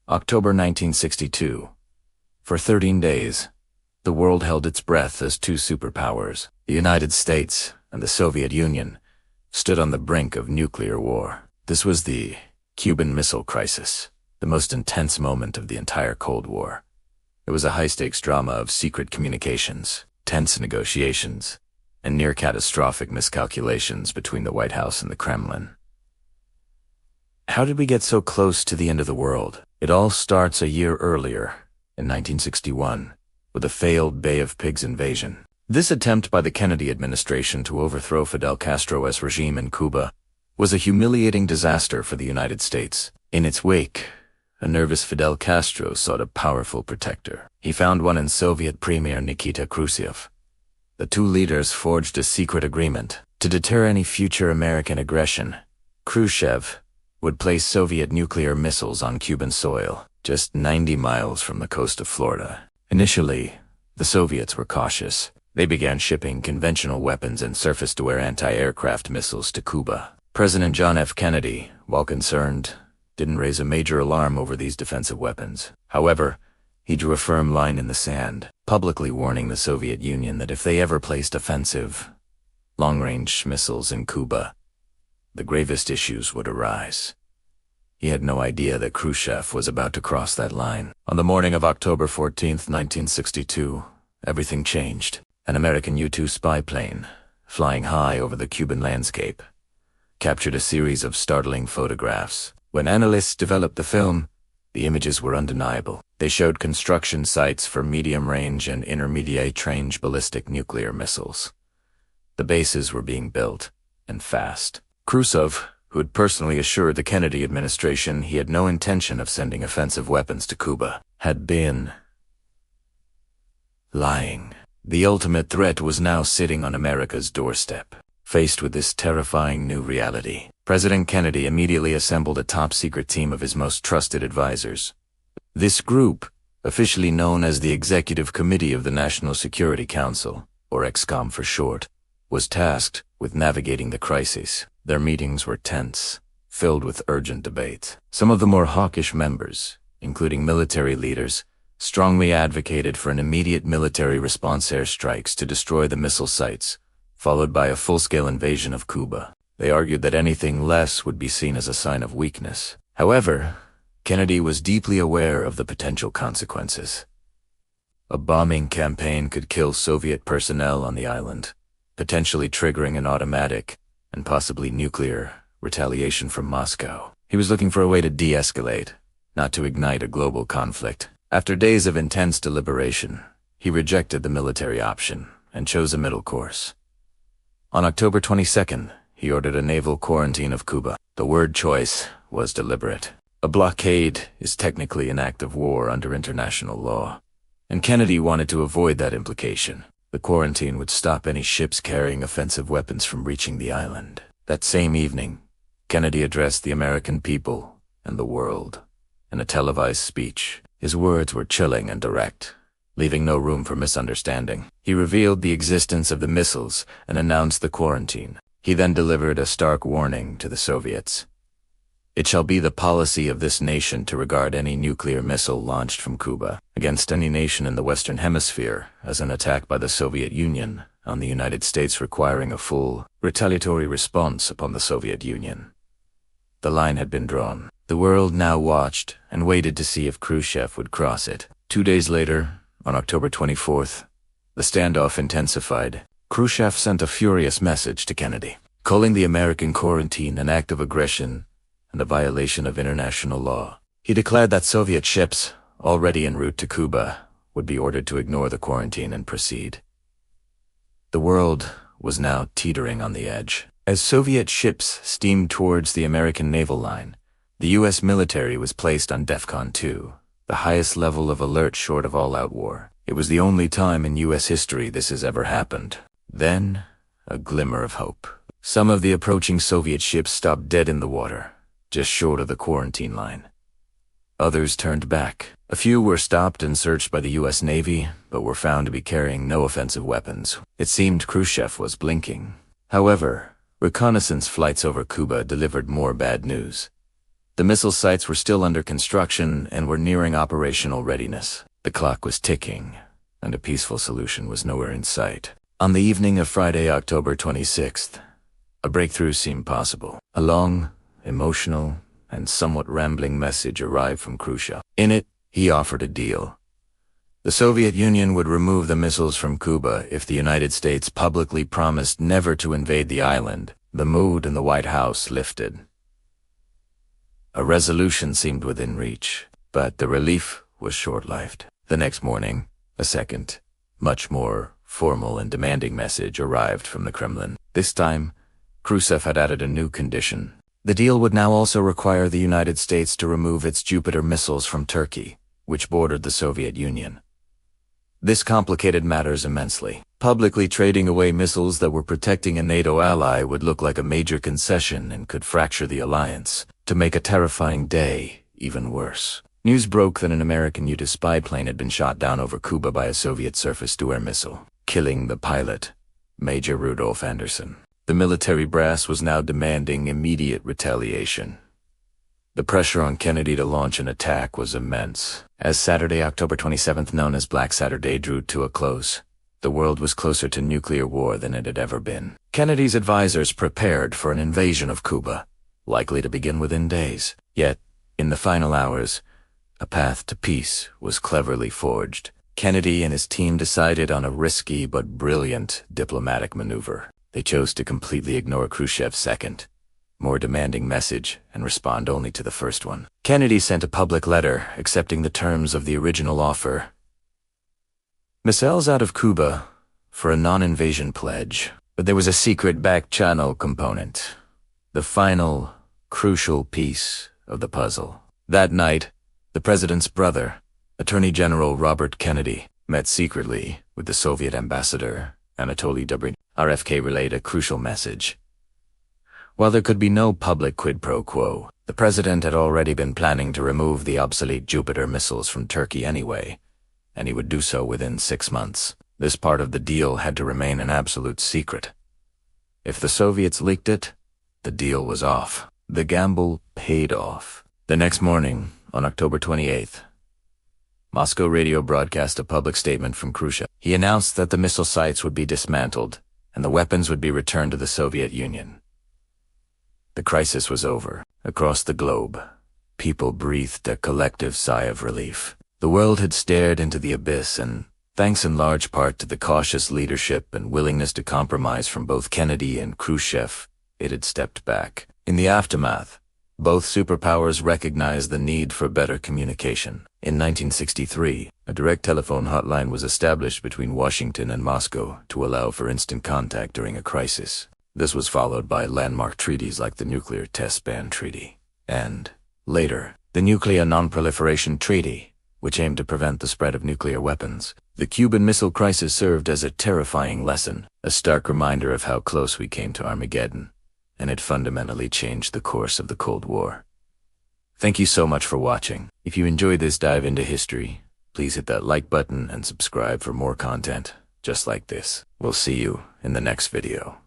October 1962. For 13 days, the world held its breath as two superpowers, the United States and the Soviet Union, stood on the brink of nuclear war. This was the Cuban Missile Crisis, the most intense moment of the entire Cold War. It was a high-stakes drama of secret communications, tense negotiations, and near-catastrophic miscalculations between the White House and the Kremlin. How did we get so close to the end of the world? It all starts a year earlier, in 1961, with a failed Bay of Pigs invasion. This attempt by the Kennedy administration to overthrow Fidel Castro's regime in Cuba was a humiliating disaster for the United States. In its wake, a nervous Fidel Castro sought a powerful protector. He found one in Soviet Premier Nikita Khrushchev. The two leaders forged a secret agreement to deter any future American aggression. Khrushchev would place Soviet nuclear missiles on Cuban soil, just 90 miles from the coast of Florida. Initially, the Soviets were cautious. They began shipping conventional weapons and surface-to-air anti-aircraft missiles to Cuba. President John F. Kennedy, while concerned, didn't raise a major alarm over these defensive weapons. However, he drew a firm line in the sand, publicly warning the Soviet Union that if they ever placed offensive, long-range missiles in Cuba, the gravest issues would arise. He had no idea that Khrushchev was about to cross that line. On the morning of October 14, 1962, everything changed. An American U-2 spy plane, flying high over the Cuban landscape, captured a series of startling photographs. When analysts developed the film, the images were undeniable. They showed construction sites for medium-range and intermediate-range ballistic nuclear missiles. The bases were being built, and fast. Khrushchev, who had personally assured the Kennedy administration he had no intention of sending offensive weapons to Cuba, had been lying. The ultimate threat was now sitting on America's doorstep. Faced with this terrifying new reality, President Kennedy immediately assembled a top-secret team of his most trusted advisors. This group, officially known as the Executive Committee of the National Security Council, or EXCOM for short, was tasked with navigating the crisis. Their meetings were tense, filled with urgent debate. Some of the more hawkish members, including military leaders, strongly advocated for an immediate military response airstrikes to destroy the missile sites, followed by a full-scale invasion of Cuba. They argued that anything less would be seen as a sign of weakness. However, Kennedy was deeply aware of the potential consequences. A bombing campaign could kill Soviet personnel on the island, potentially triggering an automatic and possibly nuclear retaliation from Moscow. He was looking for a way to de-escalate, not to ignite a global conflict. After days of intense deliberation, he rejected the military option and chose a middle course. On October 22nd, he ordered a naval quarantine of Cuba. The word choice was deliberate. A blockade is technically an act of war under international law, and Kennedy wanted to avoid that implication. The quarantine would stop any ships carrying offensive weapons from reaching the island. That same evening, Kennedy addressed the American people and the world in a televised speech. His words were chilling and direct, leaving no room for misunderstanding. He revealed the existence of the missiles and announced the quarantine. He then delivered a stark warning to the Soviets. It shall be the policy of this nation to regard any nuclear missile launched from Cuba against any nation in the Western Hemisphere as an attack by the Soviet Union on the United States, requiring a full, retaliatory response upon the Soviet Union. The line had been drawn. The world now watched and waited to see if Khrushchev would cross it. 2 days later, on October 24th, the standoff intensified. Khrushchev sent a furious message to Kennedy, calling the American quarantine an act of aggression and a violation of international law. He declared that Soviet ships, already en route to Cuba, would be ordered to ignore the quarantine and proceed. The world was now teetering on the edge. As Soviet ships steamed towards the American naval line, the U.S. military was placed on DEFCON 2, the highest level of alert short of all-out war. It was the only time in U.S. history this has ever happened. Then, a glimmer of hope. Some of the approaching Soviet ships stopped dead in the water, just short of the quarantine line. Others turned back. A few were stopped and searched by the U.S. Navy, but were found to be carrying no offensive weapons. It seemed Khrushchev was blinking. However, reconnaissance flights over Cuba delivered more bad news. The missile sites were still under construction and were nearing operational readiness. The clock was ticking, and a peaceful solution was nowhere in sight. On the evening of Friday, October 26th, a breakthrough seemed possible. A long, emotional, and somewhat rambling message arrived from Khrushchev. In it, he offered a deal. The Soviet Union would remove the missiles from Cuba if the United States publicly promised never to invade the island. The mood in the White House lifted. A resolution seemed within reach, but the relief was short-lived. The next morning, a second, much more formal and demanding message arrived from the Kremlin. This time, Khrushchev had added a new condition. The deal would now also require the United States to remove its Jupiter missiles from Turkey, which bordered the Soviet Union. This complicated matters immensely. Publicly trading away missiles that were protecting a NATO ally would look like a major concession and could fracture the alliance, to make a terrifying day even worse. News broke that an American U-2 spy plane had been shot down over Cuba by a Soviet surface-to-air missile, killing the pilot, Major Rudolf Anderson. The military brass was now demanding immediate retaliation. The pressure on Kennedy to launch an attack was immense. As Saturday, October 27th, known as Black Saturday, drew to a close, the world was closer to nuclear war than it had ever been. Kennedy's advisors prepared for an invasion of Cuba, likely to begin within days. Yet, in the final hours, a path to peace was cleverly forged. Kennedy and his team decided on a risky but brilliant diplomatic maneuver. They chose to completely ignore Khrushchev's second, more demanding message and respond only to the first one. Kennedy sent a public letter accepting the terms of the original offer. Missiles out of Cuba for a non-invasion pledge. But there was a secret back-channel component. The final, crucial piece of the puzzle. That night, the president's brother, Attorney General Robert Kennedy, met secretly with the Soviet ambassador, Anatoly Dobrynin. RFK relayed a crucial message. While there could be no public quid pro quo, the president had already been planning to remove the obsolete Jupiter missiles from Turkey anyway, and he would do so within 6 months. This part of the deal had to remain an absolute secret. If the Soviets leaked it, the deal was off. The gamble paid off. The next morning, on October 28th, Moscow radio broadcast a public statement from Khrushchev. He announced that the missile sites would be dismantled and the weapons would be returned to the Soviet Union. The crisis was over. Across the globe, people breathed a collective sigh of relief. The world had stared into the abyss, and thanks in large part to the cautious leadership and willingness to compromise from both Kennedy and Khrushchev, it had stepped back. In the aftermath, both superpowers recognized the need for better communication. In 1963, a direct telephone hotline was established between Washington and Moscow to allow for instant contact during a crisis. This was followed by landmark treaties like the Nuclear Test Ban Treaty, and, later, the Nuclear Non-Proliferation Treaty, which aimed to prevent the spread of nuclear weapons. The Cuban Missile Crisis served as a terrifying lesson, a stark reminder of how close we came to Armageddon, and it fundamentally changed the course of the Cold War. Thank you so much for watching. If you enjoyed this dive into history, please hit that like button and subscribe for more content just like this. We'll see you in the next video.